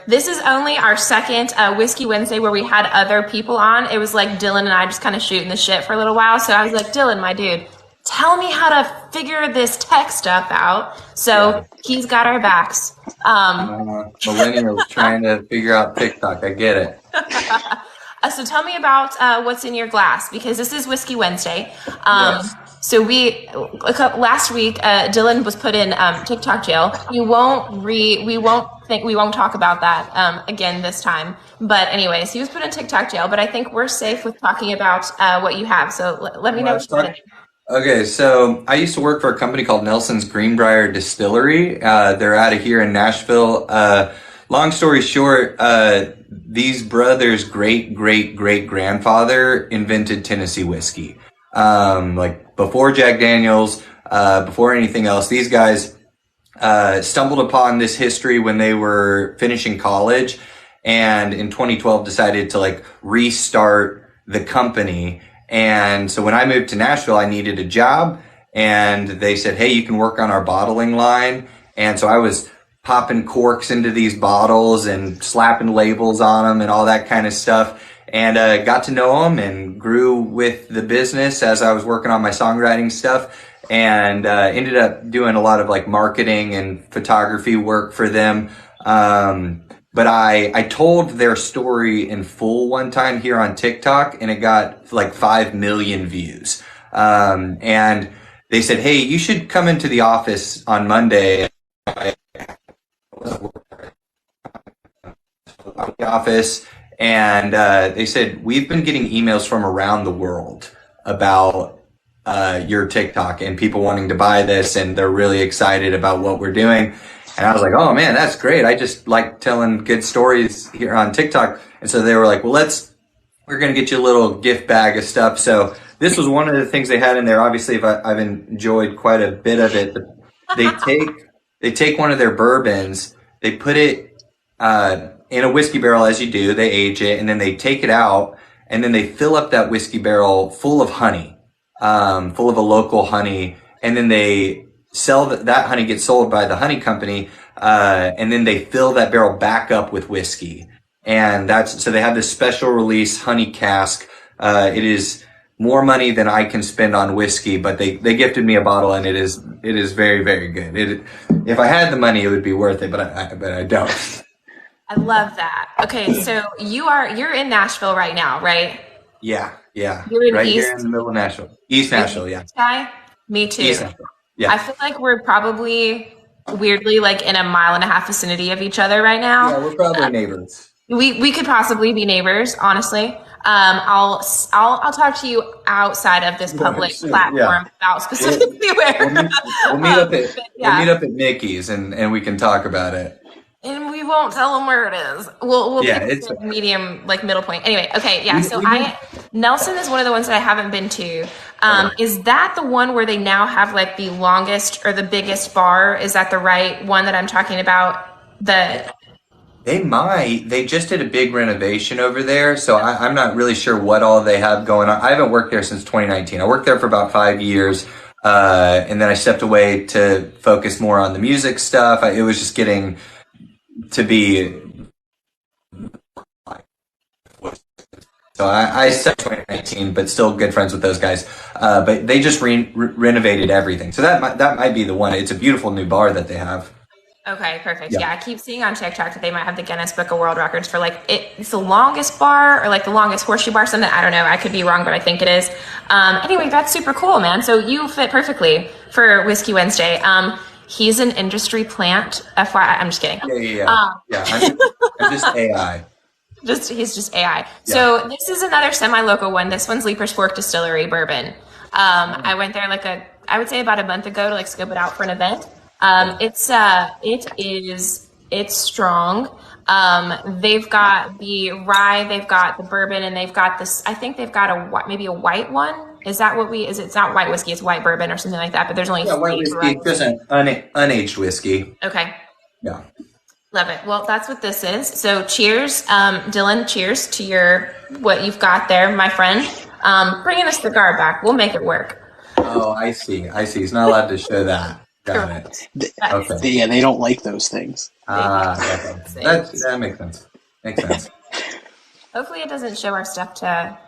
This is only our second Whiskey Wednesday where we had other people on. It was like Dylan and I just kind of shooting the shit for a little while. So I was like, Dylan, my dude, tell me how to figure this tech stuff out. So he's got our backs. Millennials trying to figure out TikTok. I get it. So tell me about what's in your glass, because this is Whiskey Wednesday. Yes. So last week, Dylan was put in TikTok jail. We won't talk about that again this time. But anyways, he was put in TikTok jail. But I think we're safe with talking about what you have. So let me know what you're doing. Okay, so I used to work for a company called Nelson's Greenbrier Distillery. They're out of here in Nashville. Long story short, these brothers' great-great-great-grandfather invented Tennessee whiskey. Like before Jack Daniels, before anything else, these guys stumbled upon this history when they were finishing college, and in 2012 decided to like restart the company. And so when I moved to Nashville, I needed a job, and they said, hey, you can work on our bottling line. And so I was popping corks into these bottles and slapping labels on them and all that kind of stuff. And got to know them and grew with the business as I was working on my songwriting stuff, and ended up doing a lot of like marketing and photography work for them. But I told their story in full one time here on TikTok, and it got like 5 million views. And they said, hey, you should come into the office on Monday. The office, and they said, we've been getting emails from around the world about your TikTok and people wanting to buy this, and they're really excited about what we're doing. And I was like, oh man, that's great. I just like telling good stories here on TikTok. And so they were like, well, we're going to get you a little gift bag of stuff. So this was one of the things they had in there. Obviously, I've enjoyed quite a bit of it. But they take one of their bourbons, they put it in a whiskey barrel, as you do. They age it, and then they take it out, and then they fill up that whiskey barrel full of honey, full of a local honey, and then they sell that honey gets sold by the honey company, and then they fill that barrel back up with whiskey. And so they have this special release honey cask. It is more money than I can spend on whiskey, but they gifted me a bottle, and it is very, very good. If I had the money, it would be worth it, but I don't. I love that. Okay, so you're in Nashville right now, right? Yeah. You're in right East, here in the middle of Nashville. East Nashville, yeah. Guy? Me too. East Nashville. Yeah. I feel like we're probably weirdly like in a 1.5 mile vicinity of each other right now. Yeah, we're probably neighbors. We could possibly be neighbors, honestly. I'll talk to you outside of this public platform about specifically where. We'll meet up at Mickey's and we can talk about it. And we won't tell them where it is. We'll pick it's a medium, like middle point. Anyway, okay, yeah. So Nelson is one of the ones that I haven't been to. Is that the one where they now have like the longest or the biggest bar? Is that the right one that I'm talking about? They just did a big renovation over there, so I'm not really sure what all they have going on. I haven't worked there since 2019. I worked there for about 5 years, and then I stepped away to focus more on the music stuff. It was just getting to be, so I stepped 2019, but still good friends with those guys. But they just renovated everything, so that might be the one. It's a beautiful new bar that they have. Okay, perfect. Yeah, I keep seeing on TikTok that they might have the Guinness Book of World Records for like it's the longest bar or like the longest horseshoe bar, something. I don't know. I could be wrong, but I think it is. Anyway, that's super cool, man. So you fit perfectly for Whiskey Wednesday. He's an industry plant. FYI, I'm just kidding. Yeah. I'm just AI. He's just AI. Yeah. So this is another semi-local one. This one's Leaper's Fork Distillery Bourbon. I went there I would say about a month ago to like scope it out for an event. It's strong. They've got the rye, they've got the bourbon, and they've got this, I think they've got maybe a white one. Is that what it's not white whiskey, it's white bourbon or something like that, but there's only white whiskey, just an unaged whiskey. Okay. Yeah. Love it. Well, that's what this is. So cheers, Dylan, cheers to what you've got there, my friend. Bringing a cigar back. We'll make it work. Oh, I see. He's not allowed to show that. Got it. Yes. Okay. Yeah, they don't like those things. That makes sense. Makes sense. Hopefully it doesn't show our stuff to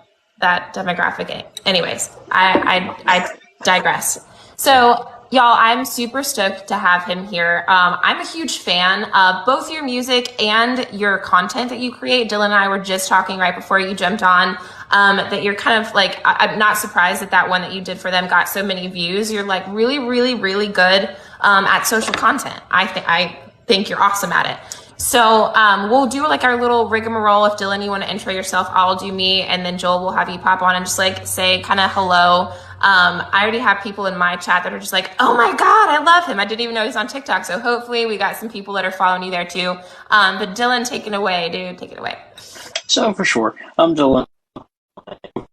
that demographic. Anyways, I digress. So, y'all, I'm super stoked to have him here. I'm a huge fan of both your music and your content that you create. Dylan and I were just talking right before you jumped on that you're kind of like, I'm not surprised that one that you did for them got so many views. You're like really, really, really good at social content. I think you're awesome at it. So we'll do like our little rigmarole. If Dylan, you want to intro yourself, I'll do me, and then Joel will have you pop on and just like say kind of hello. I already have people in my chat that are just like, oh my God, I love him. I didn't even know he's on TikTok. So hopefully we got some people that are following you there too. But Dylan, take it away, dude. Take it away. So for sure, I'm Dylan.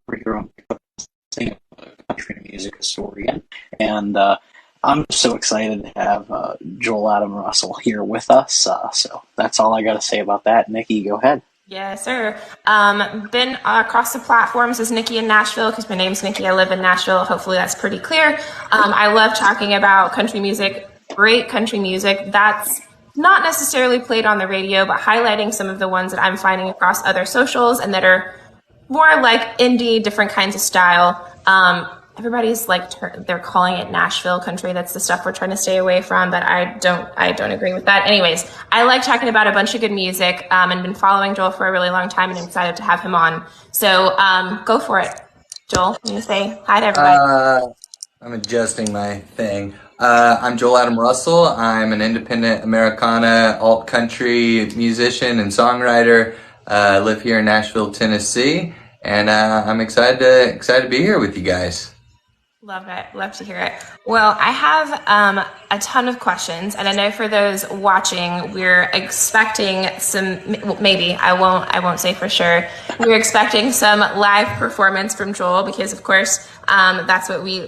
We're here on country music historian, and I'm so excited to have Joel Adam Russell here with us. So that's all I got to say about that. Nikki, go ahead. Yes, sir. Been across the platforms as Nikki in Nashville because my name's Nikki. I live in Nashville. Hopefully that's pretty clear. I love talking about country music, great country music. That's not necessarily played on the radio, but highlighting some of the ones that I'm finding across other socials and that are more like indie, different kinds of style. Everybody's like, they're calling it Nashville country. That's the stuff we're trying to stay away from, but I don't agree with that. Anyways, I like talking about a bunch of good music, and been following Joel for a really long time, and I'm excited to have him on. So, go for it. Joel, can you say hi to everybody? I'm adjusting my thing. I'm Joel Adam Russell. I'm an independent Americana alt country musician and songwriter. I live here in Nashville, Tennessee, and I'm excited to be here with you guys. Love it. Love to hear it. Well, I have a ton of questions, and I know for those watching, we're expecting some. Maybe I won't say for sure. We're expecting some live performance from Joel because, of course, that's what we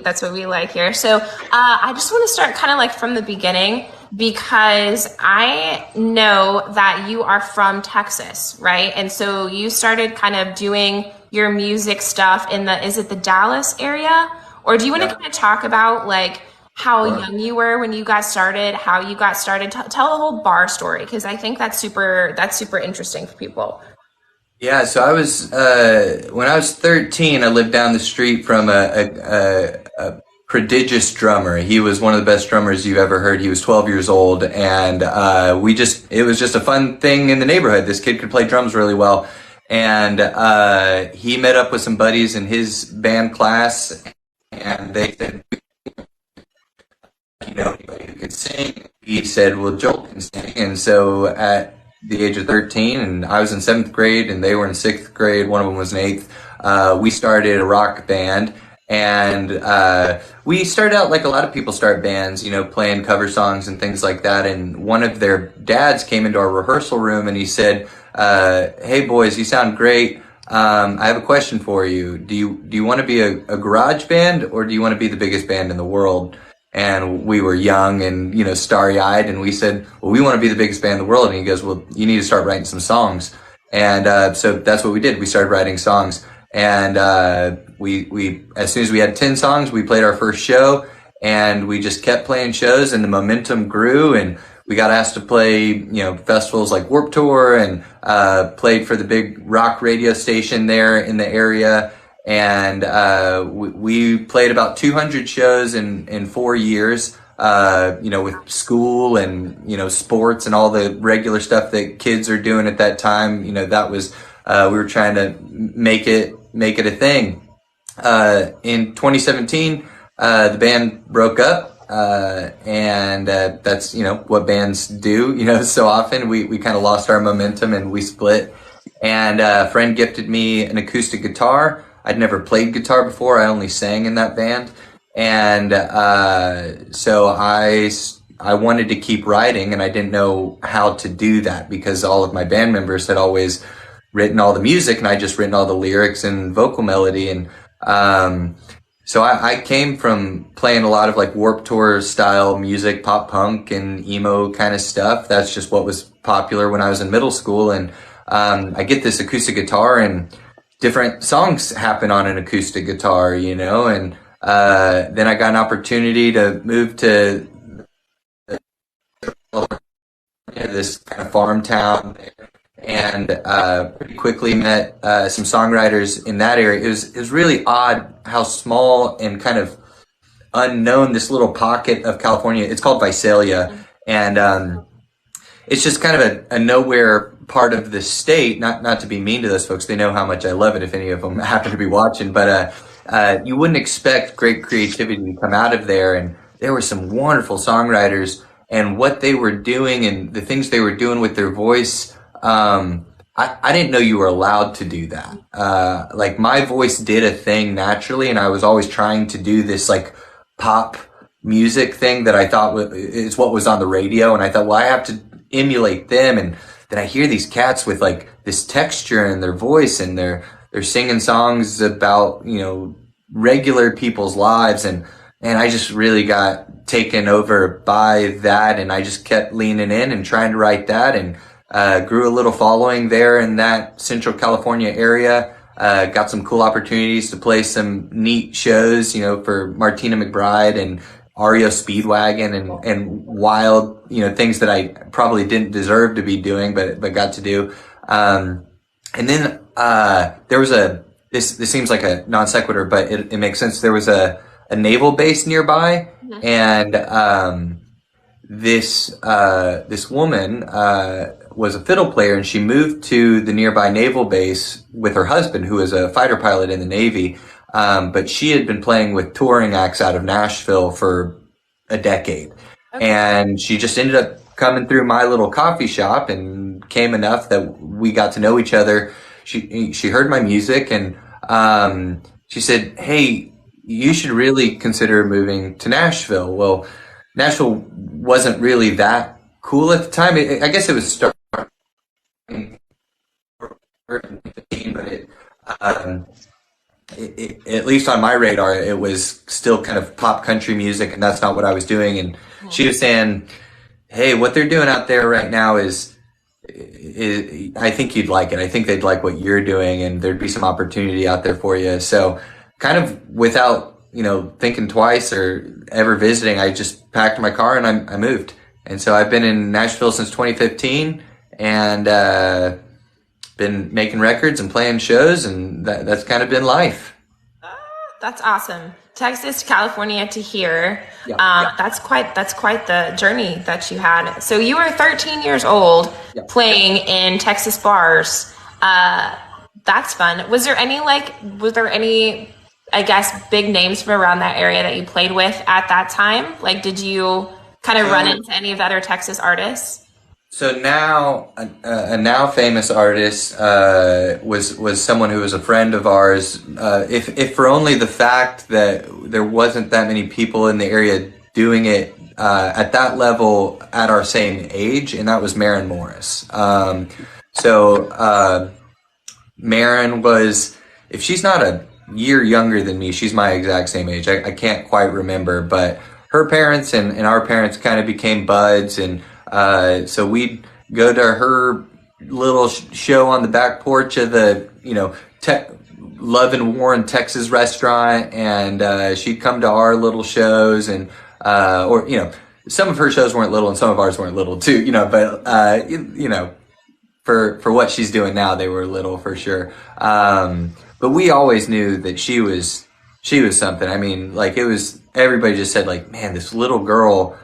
like here. So I just want to start kind of like from the beginning because I know that you are from Texas, right? And so you started kind of doing your music stuff in is it the Dallas area? Or do you want to kind of talk about like how young you were when you got started, how you got started? Tell the whole bar story because I think that's super interesting for people. Yeah, so I was when I was 13, I lived down the street from a prodigious drummer. He was one of the best drummers you've ever heard. He was 12 years old, and it was just a fun thing in the neighborhood. This kid could play drums really well, and he met up with some buddies in his band class. And they said, anybody who could sing. He said, well, Joel can sing. And so at the age of 13, and I was in 7th grade, and they were in 6th grade, one of them was in 8th, we started a rock band. And we started out like a lot of people start bands, playing cover songs and things like that. And one of their dads came into our rehearsal room, and he said, hey, boys, you sound great. I have a question for you. Do you want to be a garage band or do you want to be the biggest band in the world? And we were young and, starry-eyed, and we said, well, we want to be the biggest band in the world. And he goes, well, you need to start writing some songs. And so that's what we did. We started writing songs. And we as soon as we had 10 songs, we played our first show, and we just kept playing shows, and the momentum grew, and we got asked to play, festivals like Warped Tour, and played for the big rock radio station there in the area. And we played about 200 shows in 4 years, with school and, sports and all the regular stuff that kids are doing at that time. That was, we were trying to make it a thing. In 2017, the band broke up. And that's what bands do. So often we kind of lost our momentum and we split. And a friend gifted me an acoustic guitar. I'd never played guitar before. I only sang in that band. And so I wanted to keep writing, and I didn't know how to do that because all of my band members had always written all the music, and I just written all the lyrics and vocal melody. And so I came from playing a lot of like Warped Tour style music, pop punk and emo kind of stuff. That's just what was popular when I was in middle school. And I get this acoustic guitar, and different songs happen on an acoustic guitar, and then I got an opportunity to move to this kind of farm town, and pretty quickly met some songwriters in that area. It was really odd how small and kind of unknown this little pocket of California. It's called Visalia, and it's just kind of a nowhere part of the state. Not to be mean to those folks, they know how much I love it if any of them happen to be watching. But you wouldn't expect great creativity to come out of there, and there were some wonderful songwriters, and what they were doing and the things they were doing with their voice. I didn't know you were allowed to do that. Like my voice did a thing naturally, and I was always trying to do this like pop music thing that I thought is what was on the radio, and I thought, well, I have to emulate them. And then I hear these cats with like this texture in their voice, and they're singing songs about, you know, regular people's lives, and I just really got taken over by that, and I just kept leaning in and trying to write that, and grew a little following there in that Central California area. Got some cool opportunities to play some neat shows, you know, for Martina McBride and REO Speedwagon and wild, you know, things that I probably didn't deserve to be doing, but got to do. And then, there was this seems like a non sequitur, but it makes sense. There was a naval base nearby, and, this woman, was a fiddle player, and she moved to the nearby naval base with her husband, who was a fighter pilot in the Navy. But she had been playing with touring acts out of Nashville for a decade. Okay. And she just ended up coming through my little coffee shop and came enough that we got to know each other. She heard my music, and she said, "Hey, you should really consider moving to Nashville." Well, Nashville wasn't really that cool at the time. I guess it was starting, but at least on my radar, it was still kind of pop country music, and that's not what I was doing. And she was saying, "Hey, what they're doing out there right now is I think you'd like it. I think they'd like what you're doing, and there'd be some opportunity out there for you." So kind of without, you know, thinking twice or ever visiting, I just packed my car and I moved. And so I've been in Nashville since 2015, and been making records and playing shows, and that's kind of been life. That's awesome. Texas to California to here. Yeah. That's quite the journey that you had. So you were 13 years old, playing in Texas bars. That's fun. Was there any, I guess, big names from around that area that you played with at that time? Like, did you kind of run into any of the other Texas artists? So now, a now famous artist was someone who was a friend of ours. If for only the fact that there wasn't that many people in the area doing it at that level at our same age, and that was Maren Morris. Maren was, if she's not a year younger than me, she's my exact same age. I can't quite remember, but her parents and our parents kind of became buds, and so we'd go to her little show on the back porch of the, you know, Love and Warren, Texas restaurant, and she'd come to our little shows, and or, you know, some of her shows weren't little and some of ours weren't little too, you know, but you know, for what she's doing now, they were little for sure. But we always knew that she was something. I mean, like, it was, everybody just said, like, man, this little girl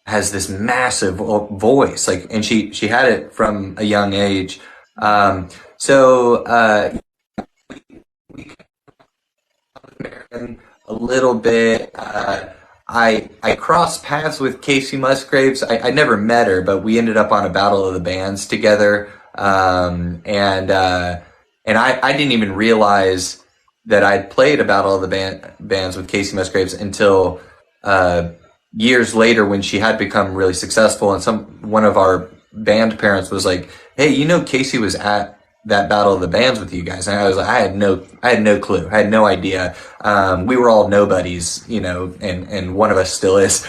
has this massive voice, like, and she had it from a young age. We a little bit. I crossed paths with Casey Musgraves. I never met her, but we ended up on a Battle of the Bands together. And I didn't even realize that I'd played a Battle of the Bands with Casey Musgraves until years later, when she had become really successful, and one of our band parents was like, "Hey, you know, Casey was at that Battle of the Bands with you guys." And I was like, I had no clue. I had no idea. We were all nobodies, you know, and one of us still is.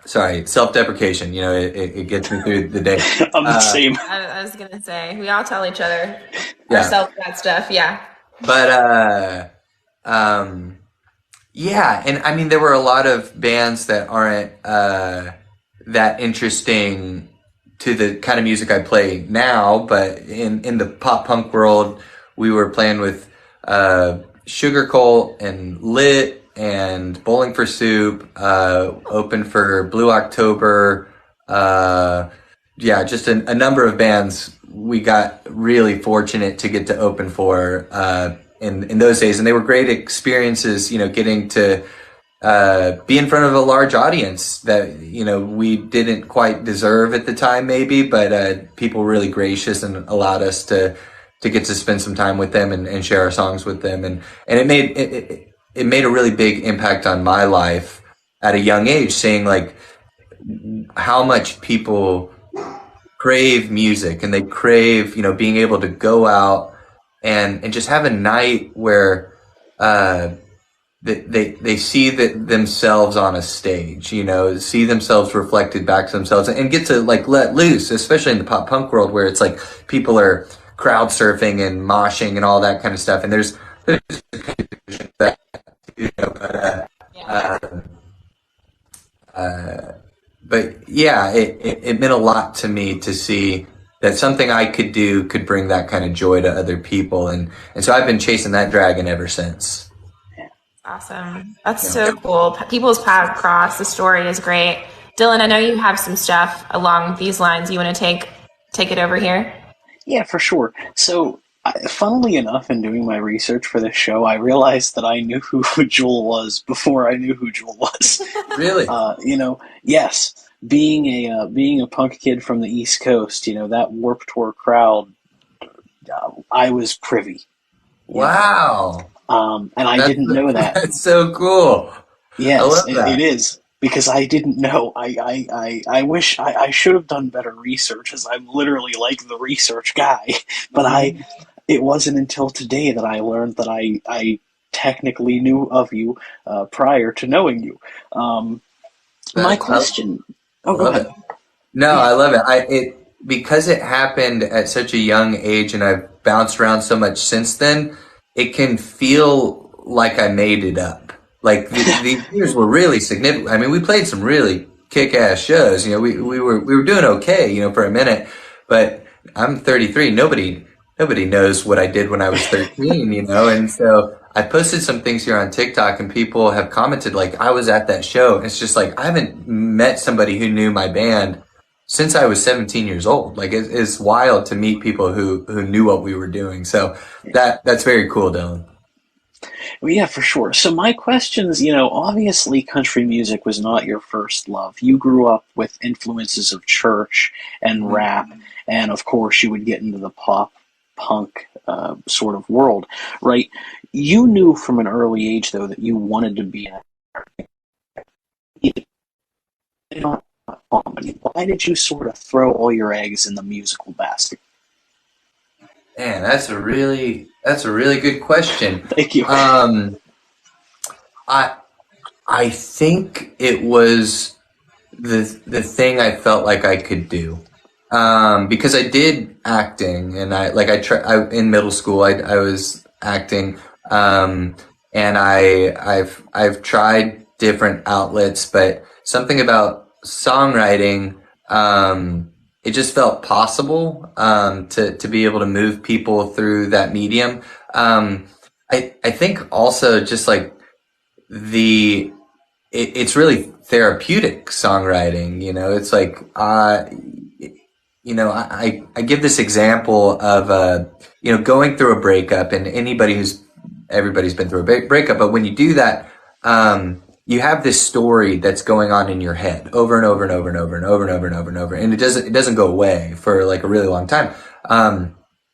Sorry, self-deprecation, you know, it gets me through the day. I'm the same. I was gonna say, we all tell each other ourselves that stuff, yeah. But yeah, and I mean, there were a lot of bands that aren't that interesting to the kind of music I play now, but in the pop punk world, we were playing with Sugar Cult and Lit and Bowling for Soup, open for Blue October, yeah, just a number of bands we got really fortunate to get to open for in those days, and they were great experiences. Getting to be in front of a large audience that we didn't quite deserve at the time, maybe, but people were really gracious and allowed us to get to spend some time with them and share our songs with them, and it made a really big impact on my life at a young age, seeing like how much people crave music and they crave being able to go out and just have a night where they see that themselves on a stage, see themselves reflected back to themselves and get to like let loose, especially in the pop punk world where it's like people are crowd surfing and moshing and all that kind of stuff, and there's that, but yeah, it meant a lot to me to see that something I could do could bring that kind of joy to other people. And so I've been chasing that dragon ever since. Awesome. That's so cool. People's paths cross. The story is great. Dylan, I know you have some stuff along these lines. You want to take it over here? Yeah, for sure. So, funnily enough, in doing my research for this show, I realized that I knew who Jewel was before I knew who Jewel was. Really? Yes. Being a punk kid from the East Coast, that Warped Tour crowd, I was privy. Wow. And I didn't know that. That's so cool. Yes, I love that. It is. Because I didn't know. I wish I should have done better research, as I'm literally like the research guy. But it wasn't until today that I learned that I technically knew of you prior to knowing you. My question. Oh, go ahead. No, I love it. Because it happened at such a young age, and I've bounced around so much since then. It can feel like I made it up. Like the years were really significant. I mean, we played some really kick-ass shows. We were doing okay, for a minute. But I'm 33. Nobody knows what I did when I was 13, And so I posted some things here on TikTok, and people have commented like, I was at that show. And it's just like, I haven't met somebody who knew my band since I was 17 years old. Like it's wild to meet people who knew what we were doing. So that's very cool, Dylan. Well, yeah, for sure. So my questions, obviously country music was not your first love. You grew up with influences of church and rap, and of course you would get into the pop punk sort of world, right? You knew from an early age, though, that you wanted to be comedy. Why did you sort of throw all your eggs in the musical basket? Man, that's a really good question. Thank you. I think it was the thing I felt like I could do, because I did acting, and I in middle school I was acting, and I've tried different outlets, but something about songwriting, it just felt possible to be able to move people through that medium. I think also just like it's really therapeutic songwriting. It's like I give this example of going through a breakup, and everybody's been through a breakup, but when you do that, you have this story that's going on in your head over and over and over and over and over and over and over and over, and it doesn't go away for like a really long time.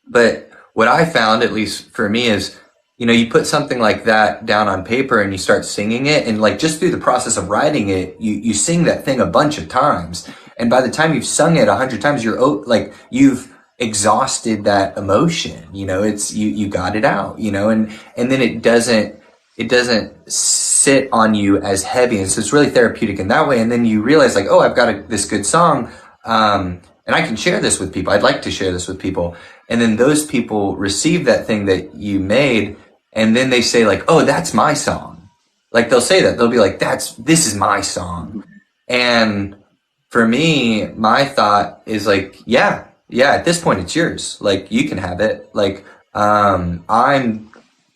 But what I found, at least for me, is you put something like that down on paper and you start singing it, and like just through the process of writing it, you sing that thing a bunch of times, and by the time you've sung it 100 times, you've exhausted that emotion. It's you got it out. And then it doesn't sit on you as heavy, and so it's really therapeutic in that way. And then you realize like, oh, I've got this good song, and I can share this with people. I'd like to share this with people, and then those people receive that thing that you made, and then they say like, oh, that's my song. Like they'll say that, they'll be like, this is my song. And for me, my thought is like, yeah, at this point it's yours. Like you can have it. Like,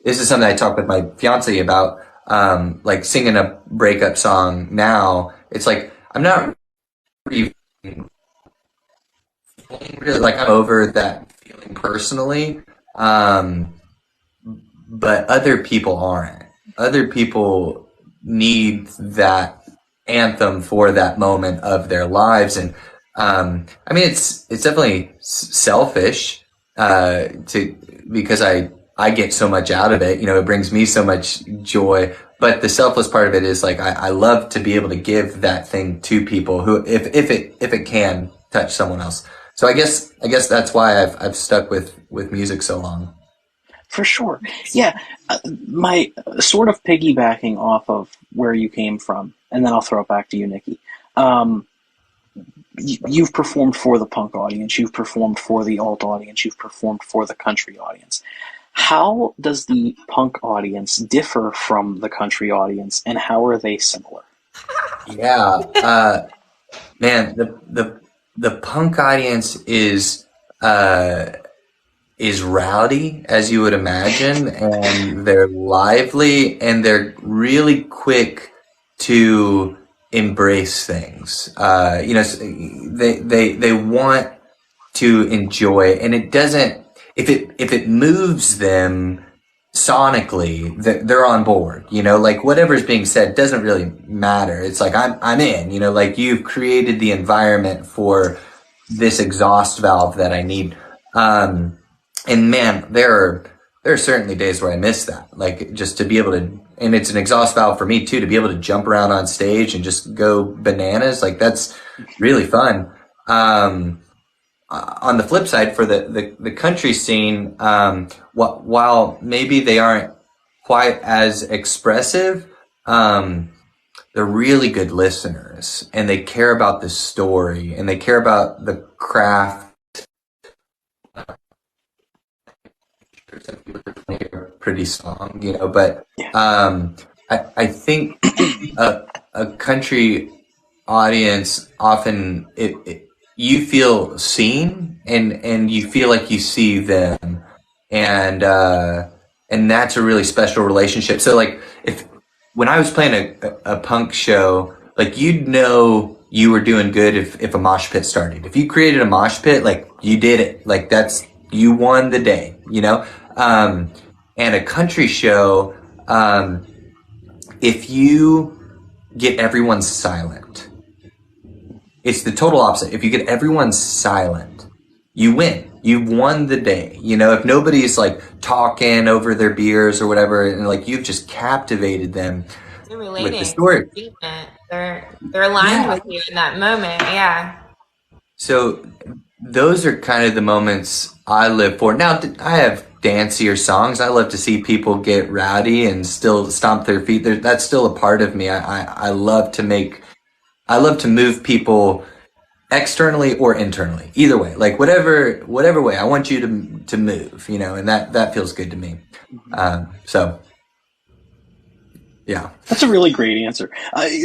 this is something I talked with my fiance about, like singing a breakup song now. It's like, I'm not really, really like, I'm over that feeling personally. But other people aren't. Other people need that anthem for that moment of their lives, and I mean, it's definitely selfish to because I get so much out of it. You know, it brings me so much joy. But the selfless part of it is like I love to be able to give that thing to people who, if it can touch someone else. So I guess that's why I've stuck with music so long. For sure. Yeah. My sort of piggybacking off of where you came from, and then I'll throw it back to you, Nikki. Um, you've performed for the punk audience, you've performed for the alt audience, you've performed for the country audience. How does the punk audience differ from the country audience, and how are they similar? Yeah, man, the punk audience is rowdy, as you would imagine, and they're lively, and they're really quick to embrace things. You know, they want to enjoy, and it doesn't. If it moves them sonically, they're on board. You know, like whatever's being said doesn't really matter. It's like I'm in. You know, like you've created the environment for this exhaust valve that I need. And man, there are certainly days where I miss that. Like just to be able to, and it's an exhaust valve for me too, to be able to jump around on stage and just go bananas. Like that's really fun. On the flip side, for the country scene, while maybe they aren't quite as expressive, they're really good listeners, and they care about the story, and they care about the craft. Pretty strong, you know, but I think a country audience often you feel seen, and you feel like you see them, and that's a really special relationship. So like if when I was playing a punk show, like you'd know you were doing good if a mosh pit started. If you created a mosh pit, like you did it. Like that's you won the day, you know. And a country show, if you get everyone silent, it's the total opposite. If you get everyone silent, you win. You've won the day. You know, if nobody's like talking over their beers or whatever, and like you've just captivated them They're with the relating. story. They're aligned with you in that moment. Yeah. So those are kind of the moments I live for. Now, I have dancier songs. I love to see people get rowdy and still stomp their feet. That's still a part of me. I love to move people externally or internally. Either way, like whatever way, I want you to move, you know, and that feels good to me. So yeah. That's a really great answer.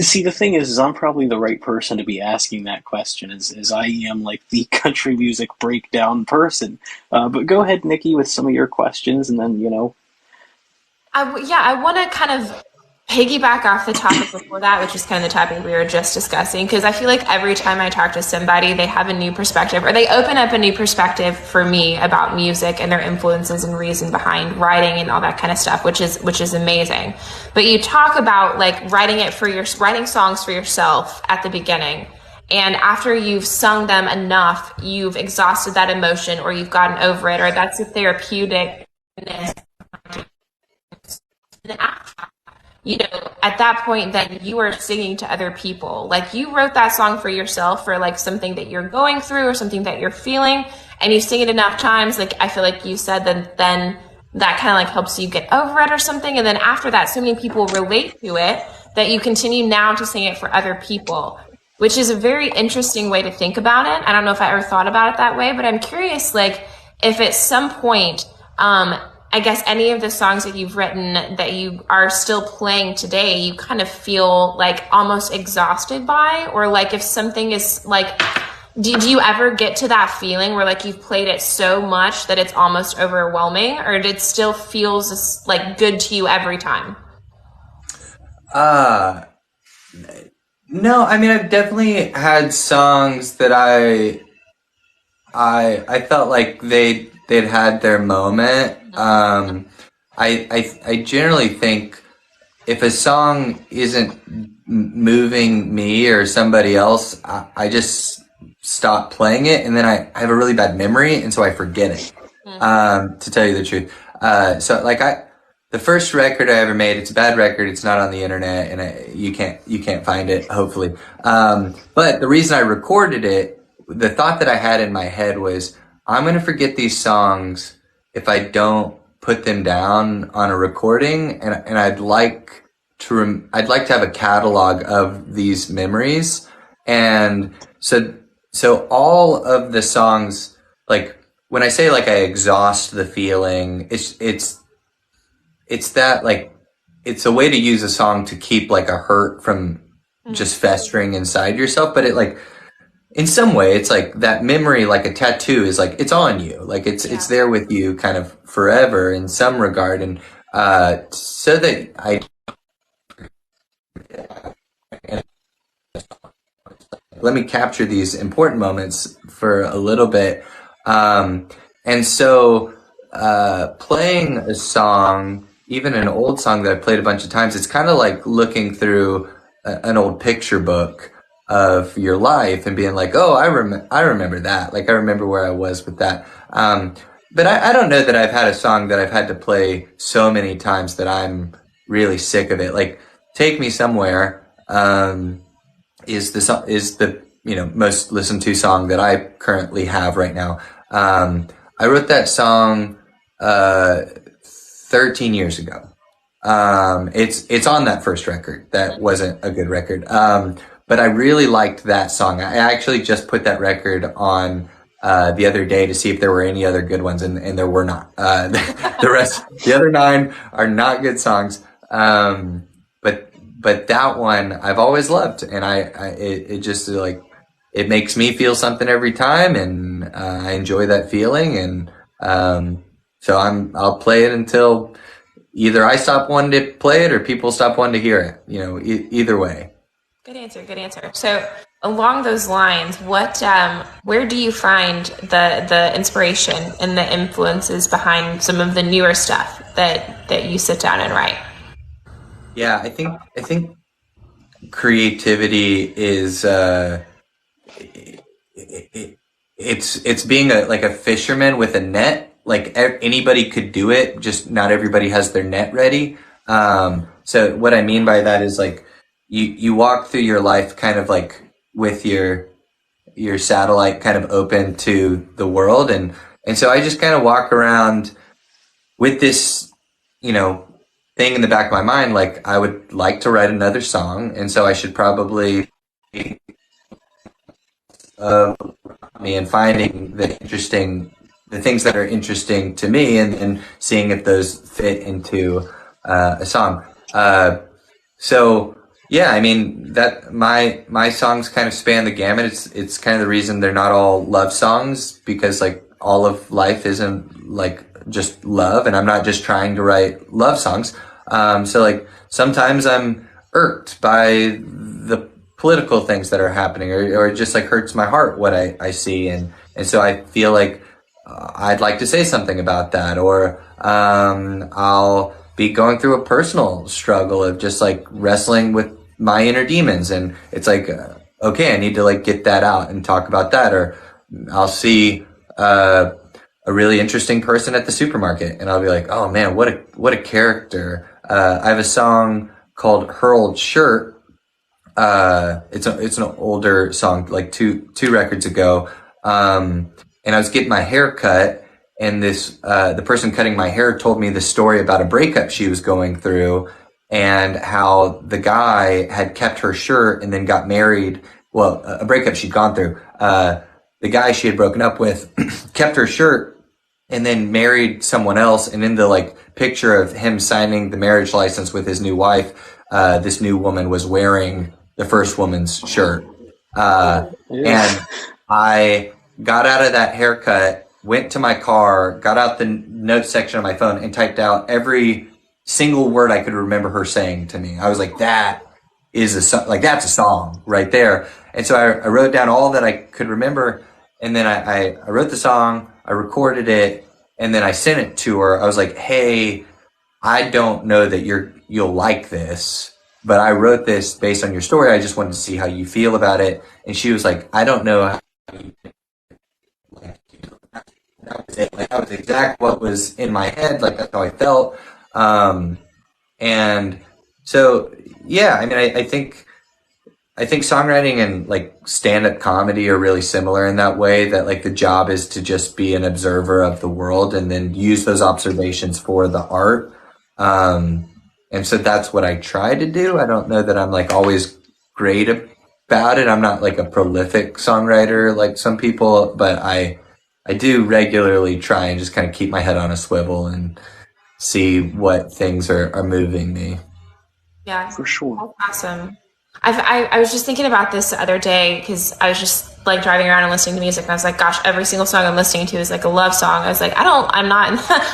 See, the thing is I'm probably the right person to be asking that question, as I am like the country music breakdown person. But go ahead, Nikki, with some of your questions, and then, you know. I want to kind of piggyback off the topic before that, which is kind of the topic we were just discussing, because I feel like every time I talk to somebody, they have a new perspective, or they open up a new perspective for me about music and their influences and reason behind writing and all that kind of stuff, which is amazing. But you talk about like writing songs for yourself at the beginning. And after you've sung them enough, you've exhausted that emotion, or you've gotten over it, or that's the therapeuticness. You know, at that point, then you are singing to other people. Like you wrote that song for yourself, for like something that you're going through or something that you're feeling, and you sing it enough times. Like I feel like you said, then that kind of like helps you get over it or something. And then after that, so many people relate to it that you continue now to sing it for other people, which is a very interesting way to think about it. I don't know if I ever thought about it that way, but I'm curious, like if at some point, I guess any of the songs that you've written that you are still playing today, you kind of feel like almost exhausted by, or like if something is like, did you ever get to that feeling where like you've played it so much that it's almost overwhelming, or it still feels like good to you every time? Uh, no, I mean, I've definitely had songs that I felt like they'd had their moment. I generally think if a song isn't moving me or somebody else, I just stop playing it, and then I have a really bad memory, and so I forget it. To tell you the truth, so like the first record I ever made, it's a bad record. It's not on the internet, and you can't find it, hopefully. But the reason I recorded it, the thought that I had in my head was, I'm going to forget these songs if I don't put them down on a recording, and I'd like to have a catalog of these memories. And so all of the songs, like when I say like I exhaust the feeling, it's that like it's a way to use a song to keep like a hurt from just festering inside yourself. But it like in some way it's like that memory, like a tattoo, is like it's on you, like it's there with you kind of forever in some regard. And so that I let me capture these important moments for a little bit. And so playing a song, even an old song that I've played a bunch of times, it's kind of like looking through an old picture book of your life and being like, oh, I remember that. Like I remember where I was with that. But I don't know that I've had a song that I've had to play so many times that I'm really sick of it. Like Take Me Somewhere, is the most listened to song that I currently have right now. I wrote that song 13 years ago. It's on that first record. That wasn't a good record. But I really liked that song. I actually just put that record on the other day to see if there were any other good ones, and there were not. The other 9 are not good songs. But that one I've always loved, and it just like it makes me feel something every time, and I enjoy that feeling, and so I'll play it until either I stop wanting to play it or people stop wanting to hear it. Either way. Good answer. Good answer. So along those lines, where do you find the inspiration and the influences behind some of the newer stuff that you sit down and write? Yeah, I think creativity is it's being a fisherman with a net. Like anybody could do it, just not everybody has their net ready. So what I mean by that is like you walk through your life kind of like with your satellite kind of open to the world, and so I just kind of walk around with this, thing in the back of my mind, like I would like to write another song, and so I should probably me and finding the things that are interesting to me, and seeing if those fit into a song. So yeah, I mean that my songs kind of span the gamut. It's kind of the reason they're not all love songs, because like all of life isn't like just love, and I'm not just trying to write love songs. So like sometimes I'm irked by the political things that are happening, or it just like hurts my heart what I see, and so I feel like I'd like to say something about that, or I'll be going through a personal struggle of just like wrestling with my inner demons, and it's like okay, I need to like get that out and talk about that. Or I'll see a really interesting person at the supermarket, and I'll be like, oh man, what a character. I have a song called Her Old Shirt. It's an older song, like two records ago. And I was getting my hair cut, and the person cutting my hair told me the story about a breakup she was going through, and how the guy had kept her shirt and then got married. Well, a breakup she'd gone through. The guy she had broken up with kept her shirt and then married someone else. And in the like picture of him signing the marriage license with his new wife, this new woman was wearing the first woman's shirt. And I got out of that haircut, went to my car, got out the notes section of my phone, and typed out every single word I could remember her saying to me. I was like, that is that's a song right there. And so I wrote down all that I could remember, and then I wrote the song, I recorded it, and then I sent it to her. I was like, hey, I don't know that you'll like this, but I wrote this based on your story. I just wanted to see how you feel about it. And she was like, I don't know how you like it. That was it. Like, that was exactly what was in my head. Like, that's how I felt. And so, yeah, I mean, I think songwriting and like stand-up comedy are really similar in that way, that like the job is to just be an observer of the world and then use those observations for the art. And so that's what I try to do. I don't know that I'm like always great about it. I'm not like a prolific songwriter like some people, but I do regularly try and just kind of keep my head on a swivel and see what things are moving me. Yeah, For sure. that's awesome. I was just thinking about this the other day because I was just like driving around and listening to music, and I was like, gosh, every single song I'm listening to is like a love song. I was like, I'm not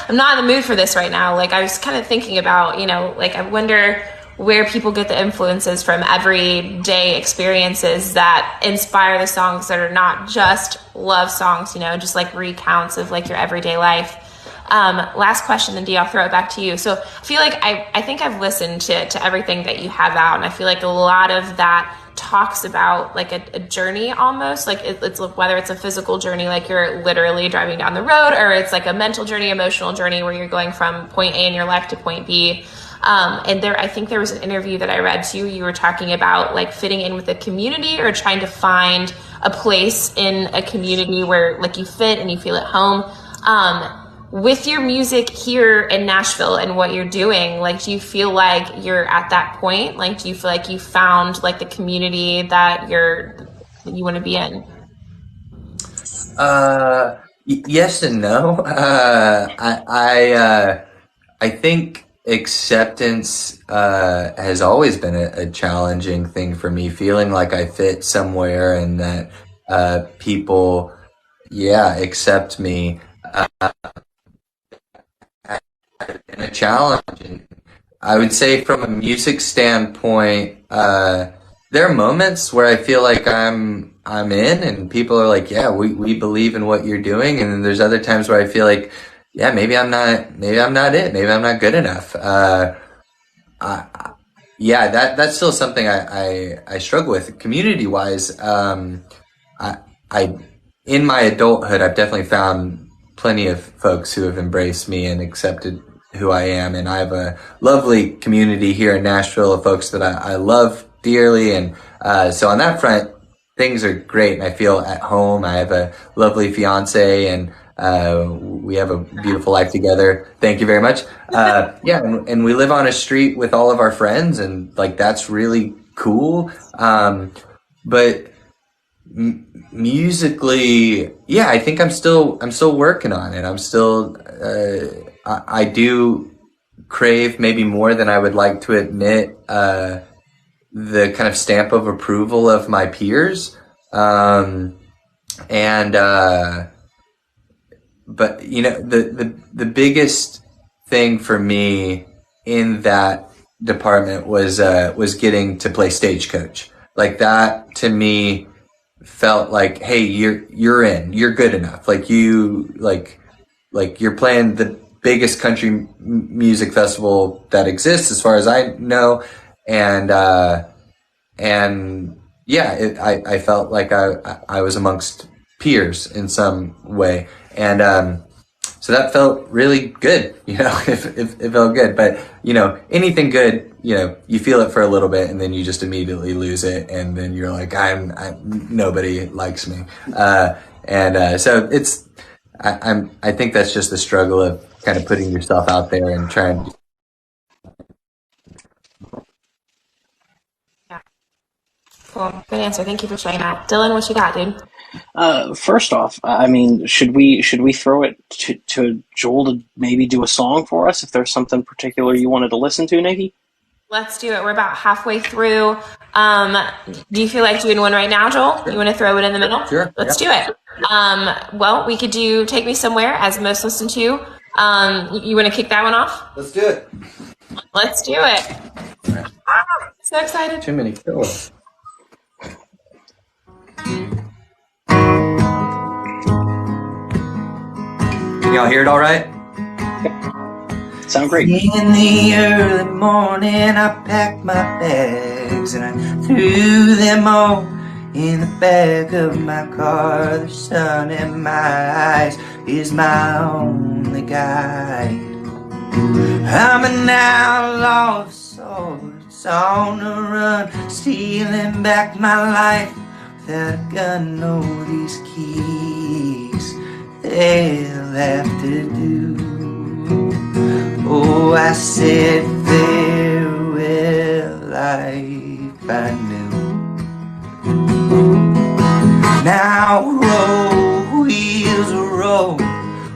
I'm not in the mood for this right now. Like, I was kind of thinking about, like, I wonder where people get the influences from everyday experiences that inspire the songs that are not just love songs, just like recounts of like your everyday life. Last question, then Dee, I'll throw it back to you. So I feel like I think I've listened to everything that you have out, and I feel like a lot of that talks about like a journey almost, like it's whether it's a physical journey, like you're literally driving down the road, or it's like a mental journey, emotional journey where you're going from point A in your life to point B. And I think there was an interview that I read too. You were talking about like fitting in with a community or trying to find a place in a community where like you fit and you feel at home. With your music here in Nashville and what you're doing, like, do you feel like you're at that point? Like, do you feel like you found like the community that you want to be in? Yes and no. I think acceptance has always been a challenging thing for me. Feeling like I fit somewhere and that people, accept me. And a challenge. And I would say from a music standpoint, there are moments where I feel like I'm in, and people are like, yeah, we believe in what you're doing. And then there's other times where I feel like, yeah, maybe I'm not it. Maybe I'm not good enough. That's still something I struggle with community wise. I in my adulthood, I've definitely found plenty of folks who have embraced me and accepted who I am. And I have a lovely community here in Nashville of folks that I love dearly. And so on that front, things are great. And I feel at home. I have a lovely fiance, and we have a beautiful life together. Thank you very much. And we live on a street with all of our friends, and like, that's really cool. But musically, I think I'm still working on it. I'm still, I do crave, maybe more than I would like to admit, the kind of stamp of approval of my peers. But the biggest thing for me in that department was getting to play stagecoach. Like, that to me felt like, hey, you're in, you're good enough. Like, you're playing the biggest country music festival that exists, as far as I know. I felt like I was amongst peers in some way. And, so that felt really good, it felt good. But, anything good, you feel it for a little bit, and then you just immediately lose it. And then you're like, nobody likes me. So I think that's just the struggle of kind of putting yourself out there and trying to. Cool. Good answer. Thank you for sharing that. Dylan, what you got, dude? First off, I mean, should we throw it to Joel to maybe do a song for us if there's something particular you wanted to listen to, Nikki? Let's do it. We're about halfway through. Do you feel like doing one right now, Joel? Sure. You want to throw it in the middle? Sure. Let's do it. Well, we could do Take Me Somewhere as most listened to. You want to kick that one off? Let's do it. Let's do it. So excited. Too many killers. Can y'all hear it all right? Sound great. In the early morning, I packed my bags and I threw them all in the back of my car. The sun in my eyes is my only guide. I'm an outlaw of sorts on the run, stealing back my life without a gun. No, these keys, they'll have to do. Oh, I said farewell, life I knew. Now roll, wheels roll,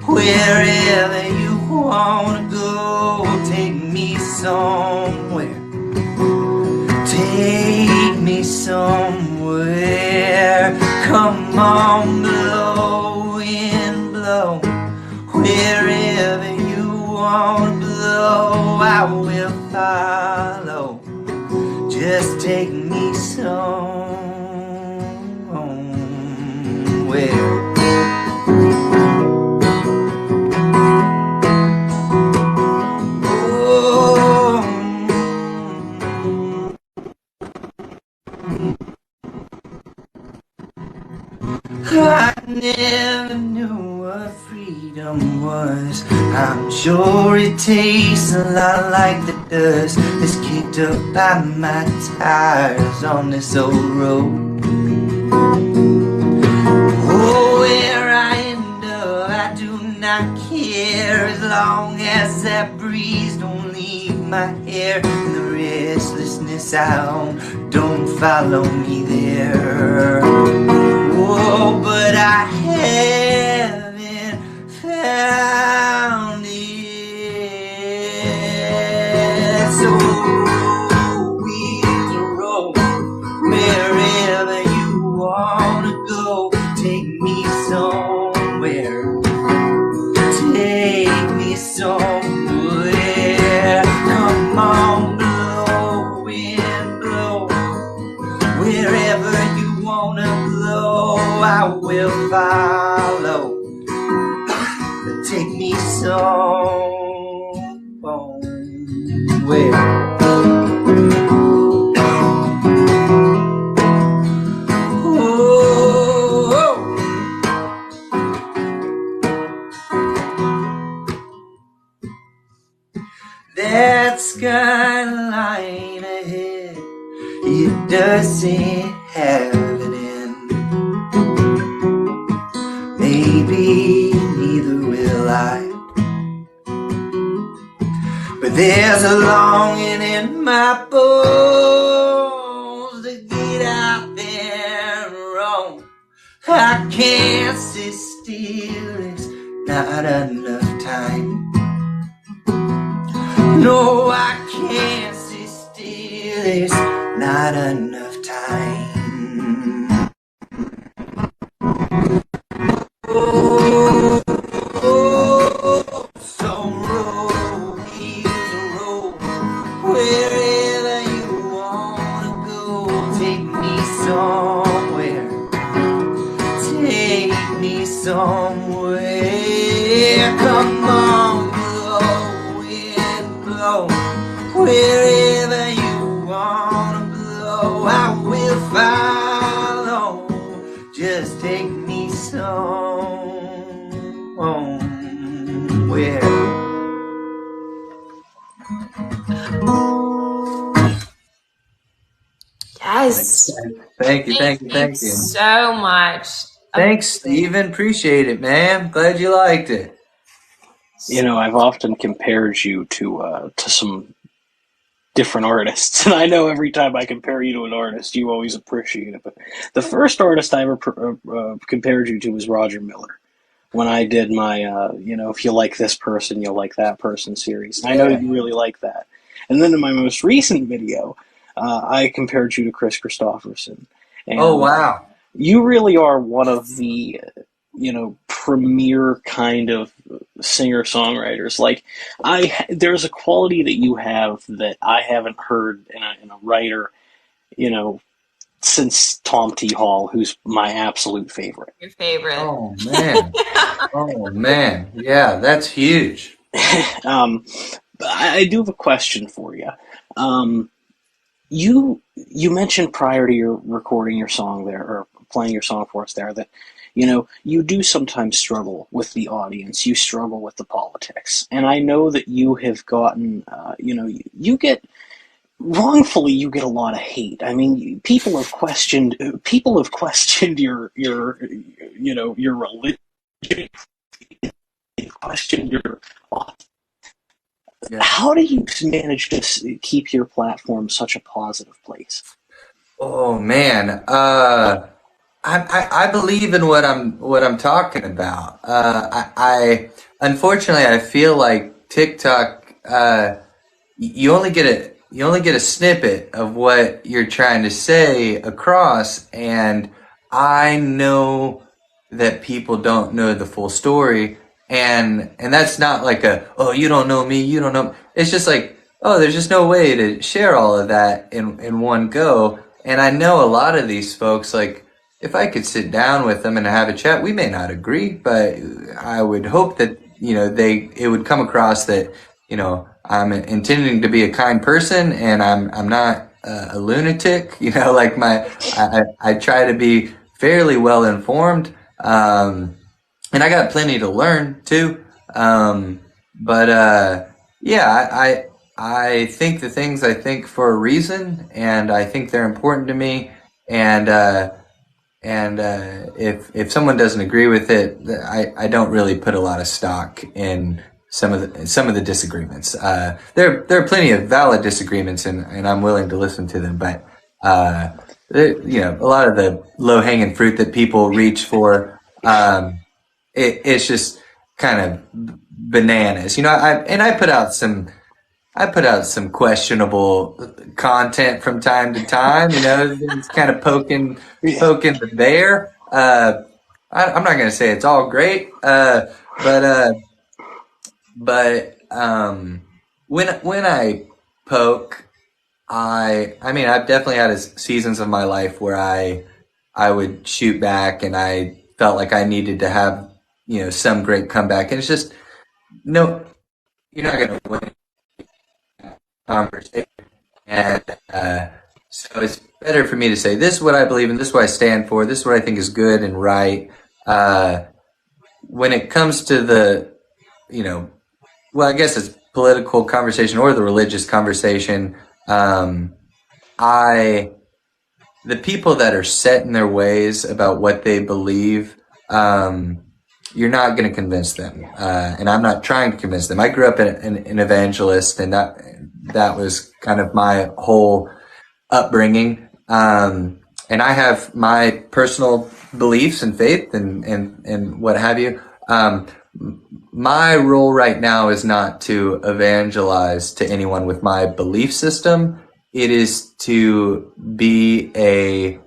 wherever you wanna go. Take me somewhere, take me somewhere. Come on, blow, wind blow, wherever you wanna blow, I will follow. Just take me somewhere. I never knew what freedom was. I'm sure it tastes a lot like the dust that's kicked up by my tires on this old road. Oh, where I end up, I do not care, as long as that breeze don't leave my hair, and the restlessness I own don't follow me there. Oh, but I haven't found it. So roll, wheels roll, wherever you wanna go. Take me somewhere, take me somewhere. Come on, blow, wind blow, wherever you wanna blow, I will follow. Take me somewhere. Oh, that skyline ahead, it doesn't have an end. Maybe neither will I, but there's a longing in my bones to get out there and roam. I can't sit still, it's not enough time. No, I can't sit still, it's not enough time. Oh, oh, so roll, wheels roll, wherever you wanna go. Take me somewhere, take me somewhere. Come on, blow, wind blow, wherever you wanna blow, I will follow. Just take me somewhere. Yes. Thank you so much. Thanks, Steven. Appreciate it, man. Glad you liked it. You know, I've often compared you to some different artists, and I know every time I compare you to an artist, you always appreciate it. But the first artist I ever compared you to was Roger Miller when I did my, if you like this person, you'll like that person series. And I know Yeah. you really like that. And then in my most recent video, I compared you to Chris Christopherson. And Oh, wow. you really are one of the, premier kind of singer-songwriters. Like, there's a quality that you have that I haven't heard in a writer, you know, since Tom T. Hall, who's my absolute favorite. Your favorite. Oh, man. Oh, man. Yeah, that's huge. I do have a question for you. You mentioned prior to your recording your song there, or playing your song for us there, that you do sometimes struggle with the audience. You struggle with the politics, and I know that you have gotten, you get wrongfully you get a lot of hate. I mean, people have questioned your religion, they've questioned your. Yeah. How do you manage to keep your platform such a positive place? Oh, man. I believe in what I'm talking about. I unfortunately I feel like TikTok, you only get a snippet of what you're trying to say across, and I know that people don't know the full story, and that's not like oh, you don't know me, you don't know. It's just like, oh, there's just no way to share all of that in one go. And I know a lot of these folks, like, if I could sit down with them and have a chat, we may not agree, but I would hope that, it would come across that, I'm intending to be a kind person, and I'm not a lunatic, like I try to be fairly well informed. And I got plenty to learn too. But yeah, I think the things I think for a reason, and I think they're important to me. And if someone doesn't agree with it, I don't really put a lot of stock in some of the disagreements. There are plenty of valid disagreements, and I'm willing to listen to them. But a lot of the low hanging fruit that people reach for, it's just kind of bananas. I put out some questionable content from time to time. It's kind of poking the bear. I'm not going to say it's all great, but when I poke, I mean, I've definitely had seasons of my life where I would shoot back, and I felt like I needed to have some great comeback, and it's just no, you're not going to win conversation. And so it's better for me to say, this is what I believe in, this is what I stand for, this is what I think is good and right. When it comes to the, well, I guess it's political conversation or the religious conversation, the people that are set in their ways about what they believe, you're not going to convince them. And I'm not trying to convince them. I grew up an evangelist, and that was kind of my whole upbringing. And I have my personal beliefs and faith and what have you. My role right now is not to evangelize to anyone with my belief system. It is to be a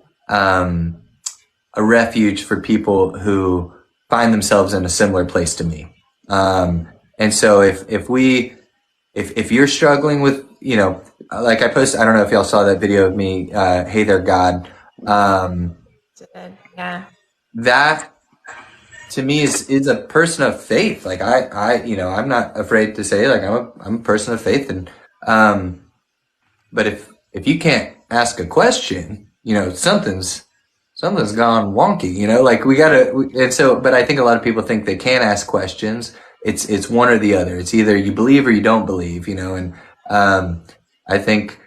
refuge for people who find themselves in a similar place to me. And so if you're struggling with, like I posted, I don't know if y'all saw that video of me, Hey There God. Yeah. That to me is a person of faith. Like I'm not afraid to say, like, I'm a person of faith. And, but if you can't ask a question, something's gone wonky, like but I think a lot of people think they can't ask questions. It's one or the other. It's either you believe or you don't believe, and, I think,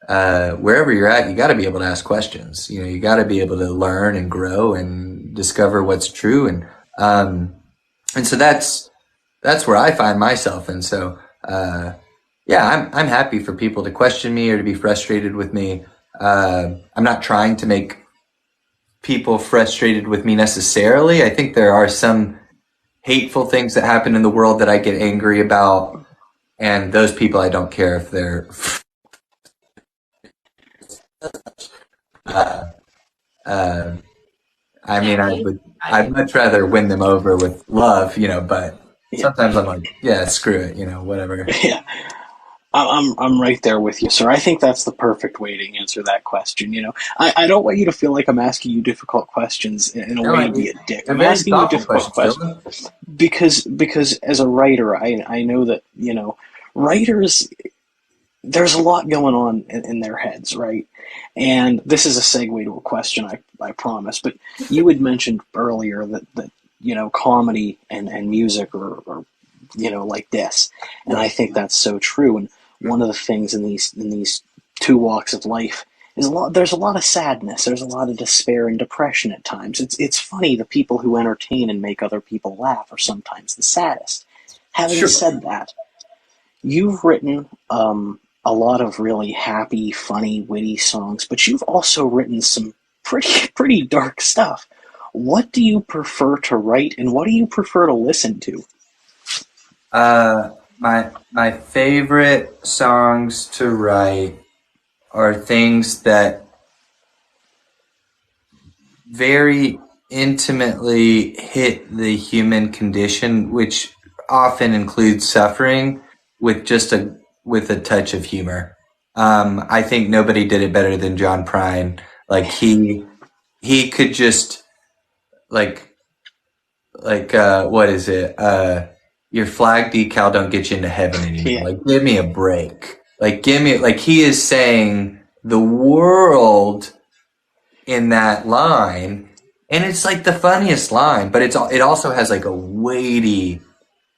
wherever you're at, you got to be able to ask questions. You got to be able to learn and grow and discover what's true. And so that's where I find myself. And so, Yeah, I'm happy for people to question me or to be frustrated with me. I'm not trying to make people frustrated with me necessarily. I think there are some hateful things that happen in the world that I get angry about, and those people I don't care if they're. Uh, uh, I mean, Yeah, me. I'd much rather win them over with love, but Yeah, sometimes I'm like, yeah, screw it, whatever. yeah. I'm right there with you, sir. I think that's the perfect way to answer that question. I don't want you to feel like I'm asking you difficult questions in a No, way to be a dick. they're I'm very asking you thoughtful difficult questions, questions Dylan. because as a writer, I know that writers, there's a lot going on in their heads, right? And this is a segue to a question, I promise. But you had mentioned earlier that comedy and music are like this, and I Yeah. think that's so true. And one of the things in these two walks of life is there's a lot of sadness, there's a lot of despair and depression at times. It's funny, the people who entertain and make other people laugh are sometimes the saddest. Having Sure. said that, you've written a lot of really happy, funny, witty songs, but you've also written some pretty dark stuff. What do you prefer to write, and what do you prefer to listen to? My favorite songs to write are things that very intimately hit the human condition, which often includes suffering, with with a touch of humor. I think nobody did it better than John Prine. Like he could just like what is it? Your flag decal don't get you into heaven anymore. Yeah, Like give me a break. Like give me like he is saying the world in that line, and it's like the funniest line, but it also has like a weighty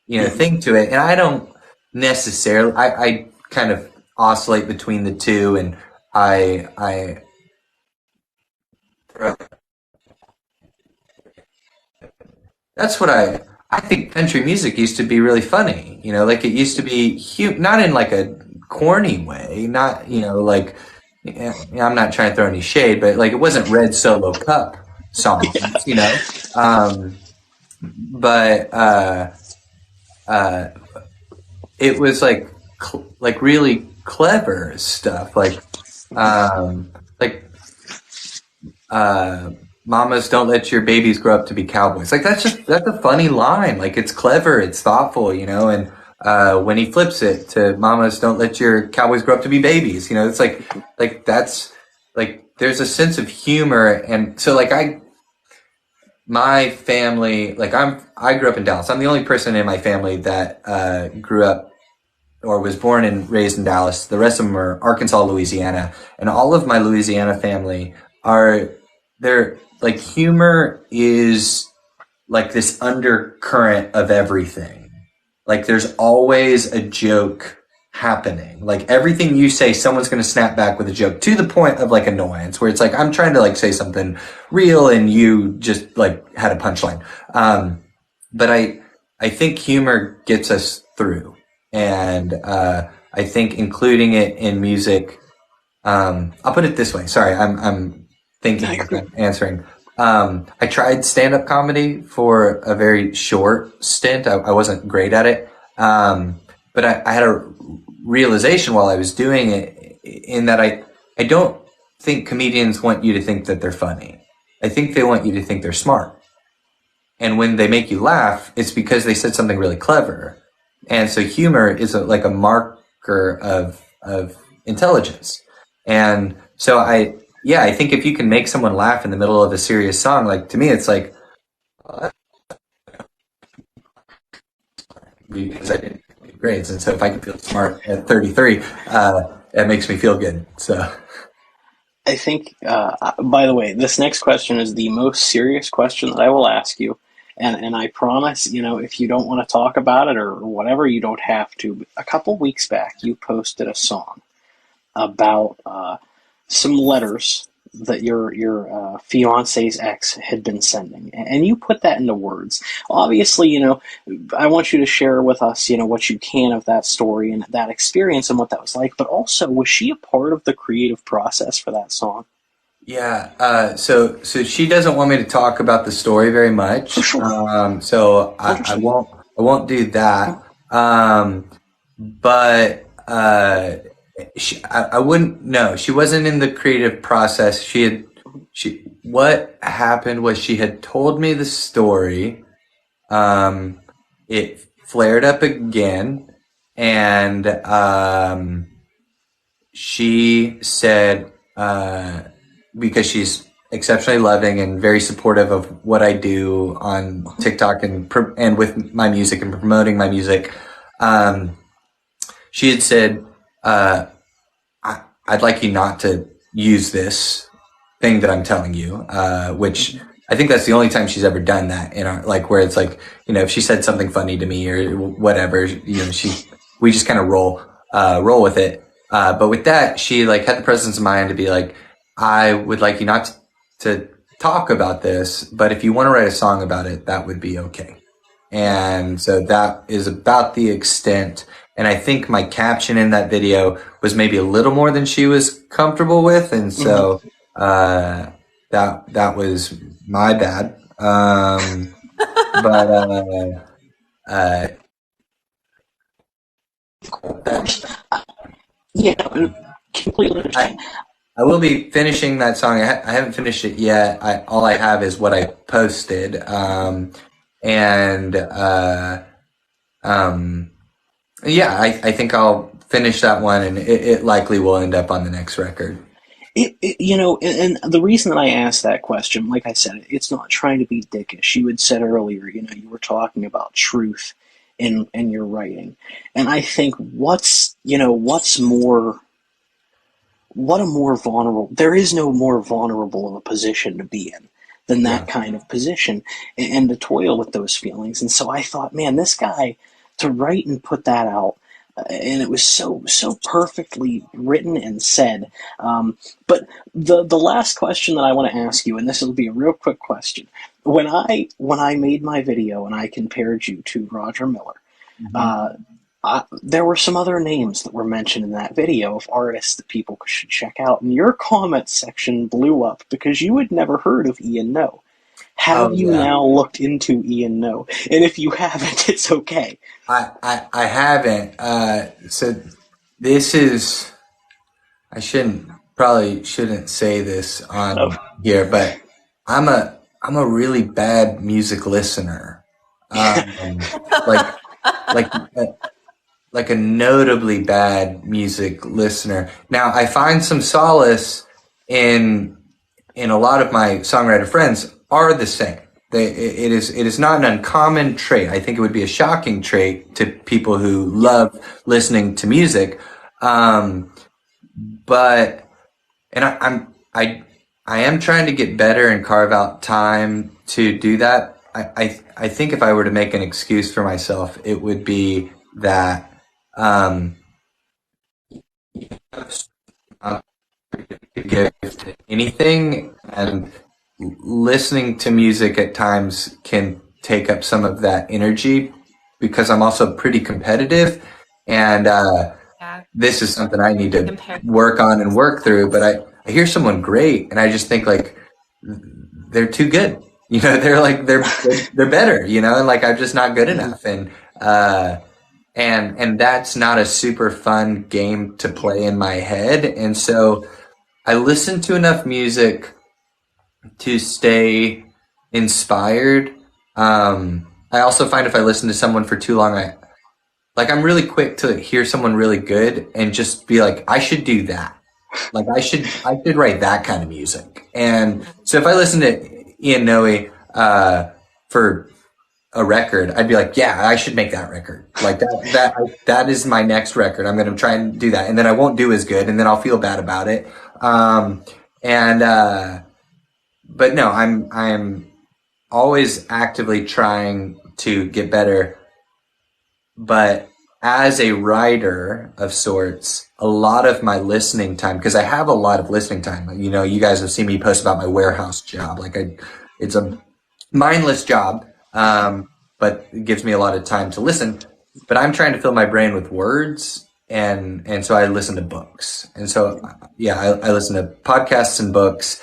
hmm, thing to it, and I don't necessarily I kind of oscillate between the two, and I that's what I think country music used to be really funny, like it used to be not in like a corny way, not like I'm not trying to throw any shade, but like it wasn't Red Solo Cup songs, but uh, it was like really clever stuff, like uh, "Mamas don't let your babies grow up to be cowboys." Like that's a funny line. Like it's clever, it's thoughtful, and when he flips it to "Mamas don't let your cowboys grow up to be babies," it's like that's like there's a sense of humor, and so like my family, like I grew up in Dallas. I'm the only person in my family that grew up or was born and raised in Dallas. The rest of them are Arkansas, Louisiana, and all of my Louisiana family are they're like humor is like this undercurrent of everything. Like there's always a joke happening. Like everything you say, someone's going to snap back with a joke to the point of like annoyance, where it's like I'm trying to like say something real and you just like had a punchline. But I think humor gets us through, and I think including it in music. I'll put it this way. Sorry, I'm I thinking as agree. I'm answering. I tried stand up comedy for a very short stint. I wasn't great at it. But I had a realization while I was doing it in that I don't think comedians want you to think that they're funny. I think they want you to think they're smart. And when they make you laugh, it's because they said something really clever. And so humor is like a marker of intelligence. And so yeah, I think if you can make someone laugh in the middle of a serious song, like to me, it's like, oh, because I didn't get grades. And so if I can feel smart at 33, that makes me feel good. So I think, by the way, this next question is the most serious question that I will ask you. And I promise, if you don't want to talk about it or whatever, you don't have to. But a couple weeks back, you posted a song about some letters that your fiance's ex had been sending, and you put that into words. Obviously, I want you to share with us, what you can of that story and that experience and what that was like. But also, was she a part of the creative process for that song? Yeah. So she doesn't want me to talk about the story very For much. sure. So I Understood. won't do that. But I wouldn't. No, she wasn't in the creative process. What happened was she had told me the story. Um, it flared up again, and she said, because she's exceptionally loving and very supportive of what I do on TikTok and with my music and promoting my music. Um, she had said, I'd like you not to use this thing that I'm telling you, which I think that's the only time she's ever done that in our, like, where it's like, if she said something funny to me or whatever, we just kind of roll with it. But with that, she like had the presence of mind to be like, I would like you not to talk about this, but if you want to write a song about it, that would be okay. And so that is about the extent. And I think my caption in that video was maybe a little more than she was comfortable with. And so, that was my bad. But, uh, Of course. Yeah, completely I, understand. I will be finishing that song. I haven't finished it yet. All I have is what I posted. And, um, yeah, I think I'll finish that one, and it likely will end up on the next record. And the reason that I asked that question, like I said, it's not trying to be dickish. You had said earlier, you were talking about truth in your writing, and I think what a more vulnerable. There is no more vulnerable of a position to be in than that Yeah. kind of position, and to toil with those feelings. And so I thought, man, this guy to write and put that out, and it was so perfectly written and said. But the last question that I want to ask you, and this will be a real quick question, when I made my video and I compared you to Roger Miller, Mhm. uh, there were some other names that were mentioned in that video of artists that people should check out, and your comment section blew up because you had never heard of Ian No. Oh Have you yeah. now looked into Ian No? And if you haven't, it's okay. I haven't. So this is, probably shouldn't say this No. on here, but I'm a really bad music listener. Like, like, uh, like a notably bad music listener. Now I find some solace in a lot of my songwriter friends are the same. It is not an uncommon trait. I think it would be a shocking trait to people who love listening to music. Um, but and I am trying to get better and carve out time to do that. I think if I were to make an excuse for myself, it would be that um, give to anything, and listening to music at times can take up some of that energy because I'm also pretty competitive, and Yeah, this is something I need to compare. work on and work through. But I hear someone great, and I just think like they're too good. They're like they're better. And like I'm just not good enough, uh, and that's not a super fun game to play in my head. And so I listen to enough music to stay inspired. I also find if I listen to someone for too long, I'm really quick to hear someone really good and just be like, I should do that. Like I should write that kind of music. And so if I listen to Ian Noe, for a record, I'd be like, yeah, I should make that record. Like that is my next record. I'm going to try and do that. And then I won't do as good. And then I'll feel bad about it. And, but no, I'm always actively trying to get better, but as a writer of sorts, a lot of my listening time, because I have a lot of listening time. You know, you guys have seen me post about my warehouse job. It's a mindless job, but it gives me a lot of time to listen. But I'm trying to fill my brain with words, and so I listen to books. And so, yeah, I listen to podcasts and books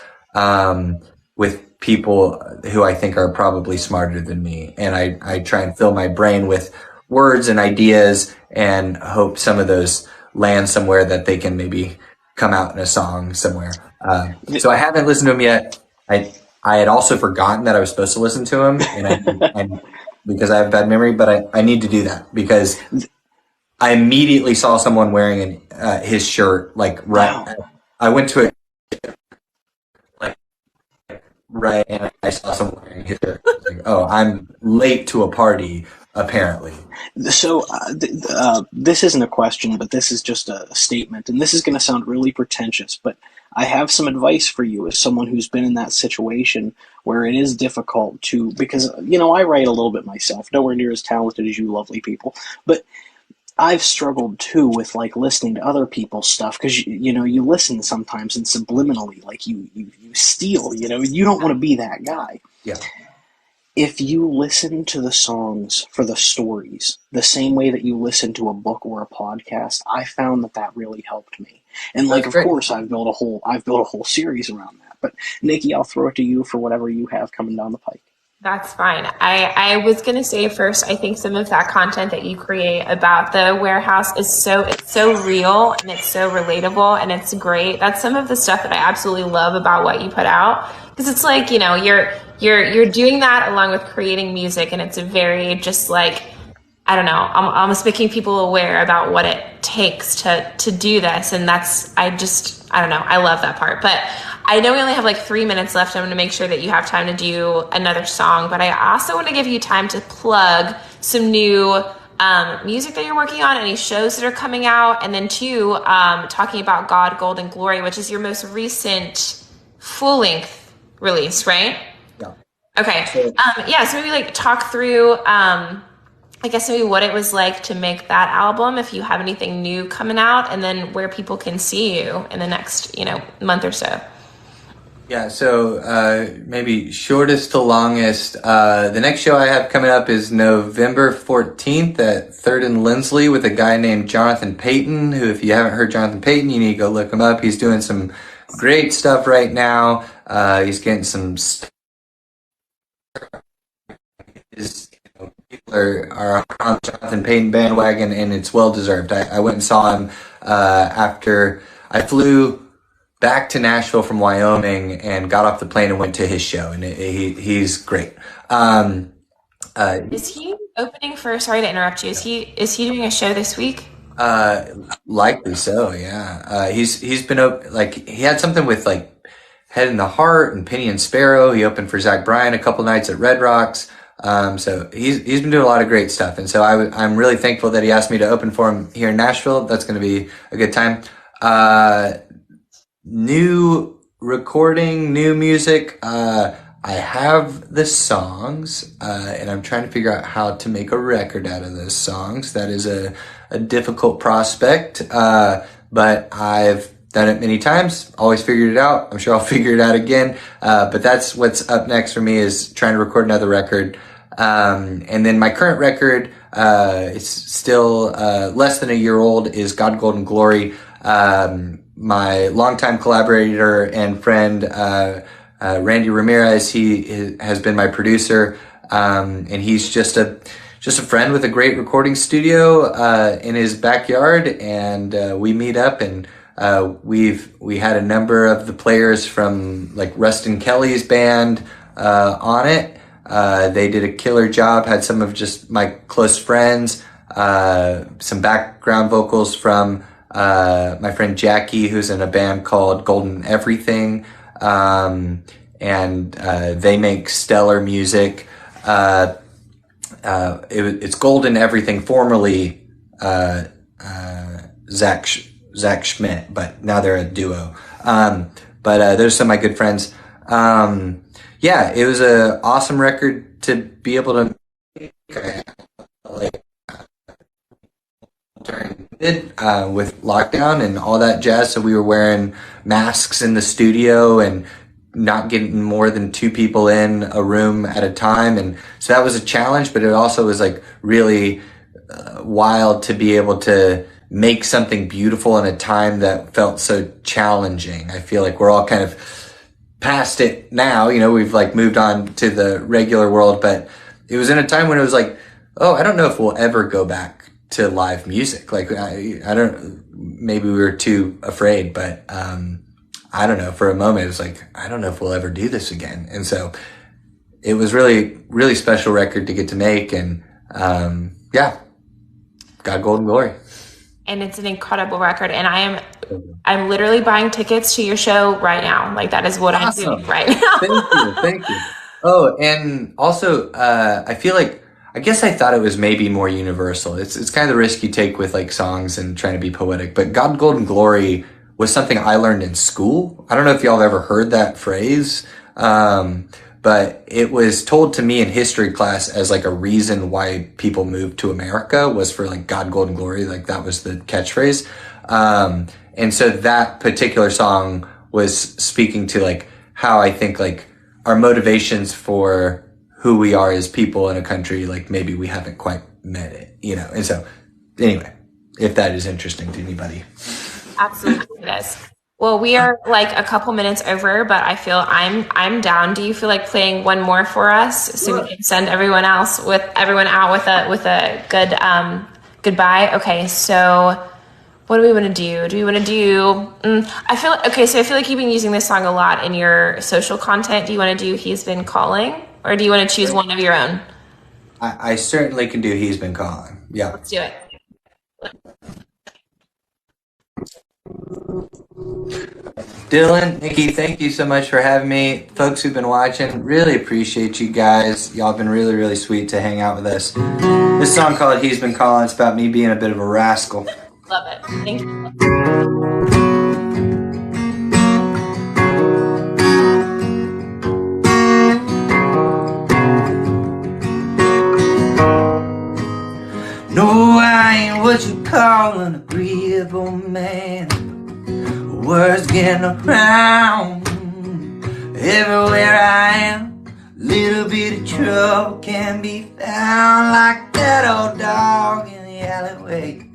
with people who I think are probably smarter than me. And I try and fill my brain with words and ideas and hope some of those land somewhere that they can maybe come out in a song somewhere. So I haven't listened to them yet. I had also forgotten that I was supposed to listen to him, and because I have a bad memory, but I need to do that because I immediately saw someone wearing his shirt, like right. Wow. I went to it, like right, and I saw someone wearing his shirt. I was like, oh, I'm late to a party, apparently. So this isn't a question, but this is just a statement, and this is going to sound really pretentious, but I have some advice for you as someone who's been in that situation where it is difficult to, because, you know, I write a little bit myself, nowhere near as talented as you lovely people, but I've struggled too with like listening to other people's stuff because you know you listen sometimes and subliminally like you steal, you know, you don't want to be that guy. Yeah. If you listen to the songs for the stories the same way that you listen to a book or a podcast, I found that really helped me. And like, That's of great. course, I've built a whole series around that. But Nikki, I'll throw it to you for whatever you have coming down the pike. That's fine. I was gonna say first, I think some of that content that you create about the warehouse is it's so real and it's so relatable and it's great. That's some of the stuff that I absolutely love about what you put out. Because it's like, you know, you're doing that along with creating music, and it's a very just like, I don't know, I'm almost making people aware about what it takes to do this. And I don't know, I love that part. But I know we only have like 3 minutes left. I'm going to make sure that you have time to do another song, but I also want to give you time to plug some new music that you're working on, any shows that are coming out, and then two, talking about God, Gold, and Glory, which is your most recent full-length release, right? Yeah. Okay. So maybe like talk through, I guess maybe what it was like to make that album, if you have anything new coming out, and then where people can see you in the next, month or so. Yeah, so maybe shortest to longest. The next show I have coming up is November 14th at 3rd and Lindsley with a guy named Jonathan Payton, who, if you haven't heard Jonathan Payton, you need to go look him up. He's doing some great stuff right now. He's getting some people are on Jonathan Payton bandwagon, and it's well deserved. I went and saw him after I flew back to Nashville from Wyoming and got off the plane and went to his show, and he's great. Is he opening for? Sorry to interrupt you. Is he doing a show this week? Likely so. Yeah. He's been he had something with like Head in the Heart and Penny and Sparrow. He opened for Zach Bryan a couple nights at Red Rocks. So he's been doing a lot of great stuff, and so I'm really thankful that he asked me to open for him here in Nashville. That's going to be a good time. New recording, new music. I have the songs, and I'm trying to figure out how to make a record out of those songs. That is a difficult prospect, but I've done it many times, always figured it out. I'm sure I'll figure it out again. But that's what's up next for me, is trying to record another record. And then my current record, it's still less than a year old, is God, Gold, and Glory. My longtime collaborator and friend, Randy Ramirez, he has been my producer, and he's just a friend with a great recording studio in his backyard, and we meet up, and we had a number of the players from like Rustin Kelly's band on it. They did a killer job. Had some of just my close friends, some background vocals from my friend Jackie, who's in a band called Golden Everything, and they make stellar music. It's Golden Everything, formerly Zach Schmidt, but now they're a duo. But those are some of my good friends. Yeah, it was an awesome record to be able to make. during with lockdown and all that jazz. So we were wearing masks in the studio and not getting more than 2 people in a room at a time. And so that was a challenge, but it also was like really wild to be able to make something beautiful in a time that felt so challenging. I feel like we're all kind of past it now, we've like moved on to the regular world, but it was in a time when it was like, oh, I don't know if we'll ever go back to live music. Like, I don't, maybe we were too afraid, but, I don't know, for a moment it was like, I don't know if we'll ever do this again. And so it was really, really special record to get to make. And, yeah, God Golden Glory. And it's an incredible record. And I'm literally buying tickets to your show right now. Like, that is what awesome. I'm doing right now. Thank you. Oh, and also, I feel like, I guess I thought it was maybe more universal. It's kind of the risk you take with like songs and trying to be poetic, but God Golden Glory was something I learned in school. I don't know if y'all have ever heard that phrase. But it was told to me in history class as like a reason why people moved to America was for like God Golden Glory. Like that was the catchphrase. And so that particular song was speaking to like how I think like our motivations for who we are as people in a country, like maybe we haven't quite met it, And so anyway, if that is interesting to anybody. Absolutely it is. Well, we are like a couple minutes over, but I feel I'm down. Do you feel like playing one more for us so we can send everyone out with a good goodbye? Okay, so what do we want to do? Do we want to do? I feel like you've been using this song a lot in your social content. Do you want to do "He's Been Calling," or do you want to choose one of your own? I certainly can do "He's Been Calling." Yeah, let's do it. Dylan, Nikki, thank you so much for having me. Folks who've been watching, really appreciate you guys. Y'all have been really, really sweet to hang out with us. This song called "He's Been Calling," it's about me being a bit of a rascal. Love it. Thank you. No, I ain't what you call an agreeable man. Words getting around everywhere I am. Little bit of trouble can be found, like that old dog in the alleyway.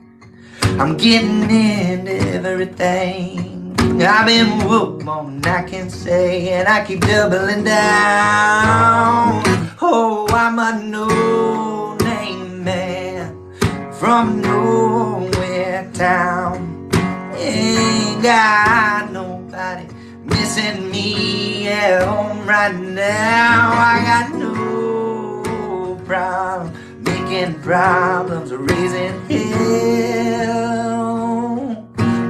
I'm getting into everything. I've been whooped more than I can say, and I keep doubling down. Oh, I'm a no-name man from nowhere town. Ain't got nobody missing me at home right now. I got no problem making problems, raising hell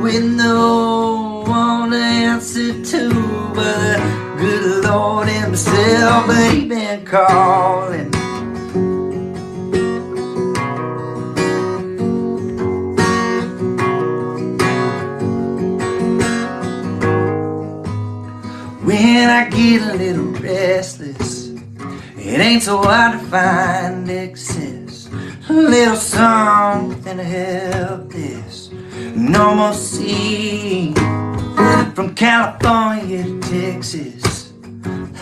with no one to answer to but the good Lord himself. But he been calling. When I get a little restless, it ain't so hard to find excess. A little something to help this normal scene. From California to Texas,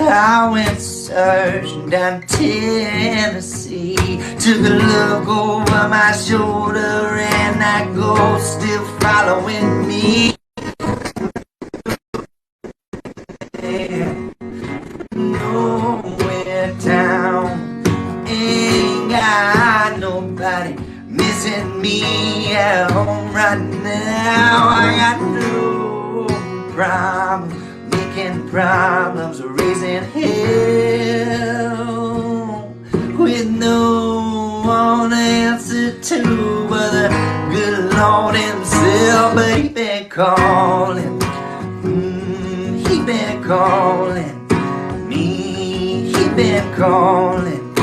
I went searching down Tennessee. Took a look over my shoulder and that ghost still following me. Nowhere town, ain't got nobody missing me at home right now. I got no problem making problems, raising hell with no one to answer to but the good Lord himself. But he been calling, he been calling me, he been calling,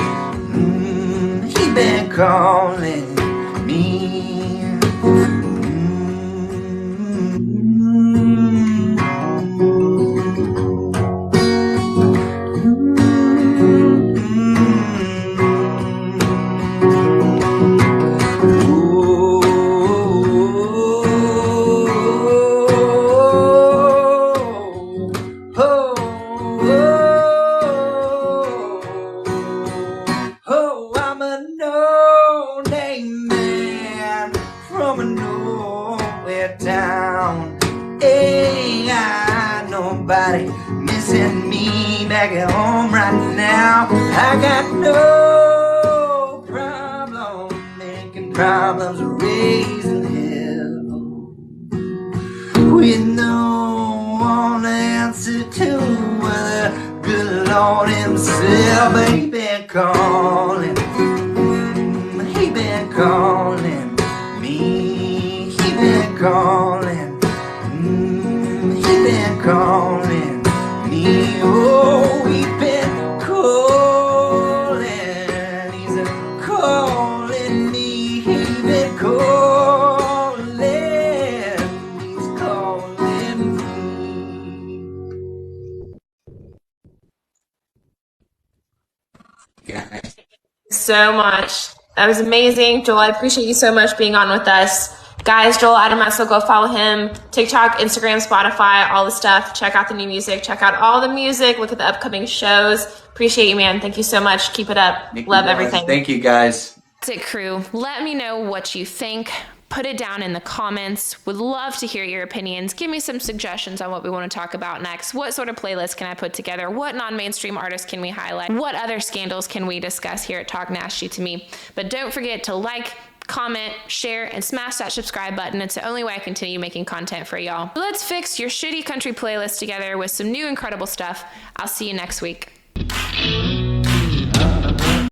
he been calling me. right now. I got no problem making problems, raising hell with no one answer to whether good Lord himself ain't been calling. He been calling me. He been calling. He been calling me. Oh, he been calling. He's calling me. He been calling. He's calling me. Guys. So much. That was amazing. Joel, I appreciate you so much being on with us. Guys, Joel Adam Russell, go follow him. TikTok, Instagram, Spotify, all the stuff. Check out the new music. Check out all the music. Look at the upcoming shows. Appreciate you, man. Thank you so much. Keep it up. Love everything. Thank you, guys. That's it, crew. Let me know what you think. Put it down in the comments. Would love to hear your opinions. Give me some suggestions on what we want to talk about next. What sort of playlist can I put together? What non-mainstream artists can we highlight? What other scandals can we discuss here at Talk Nasty to Me? But don't forget to like, comment, share, and smash that subscribe button. It's the only way I continue making content for y'all. Let's fix your shitty country playlist together with some new incredible stuff. I'll see you next week.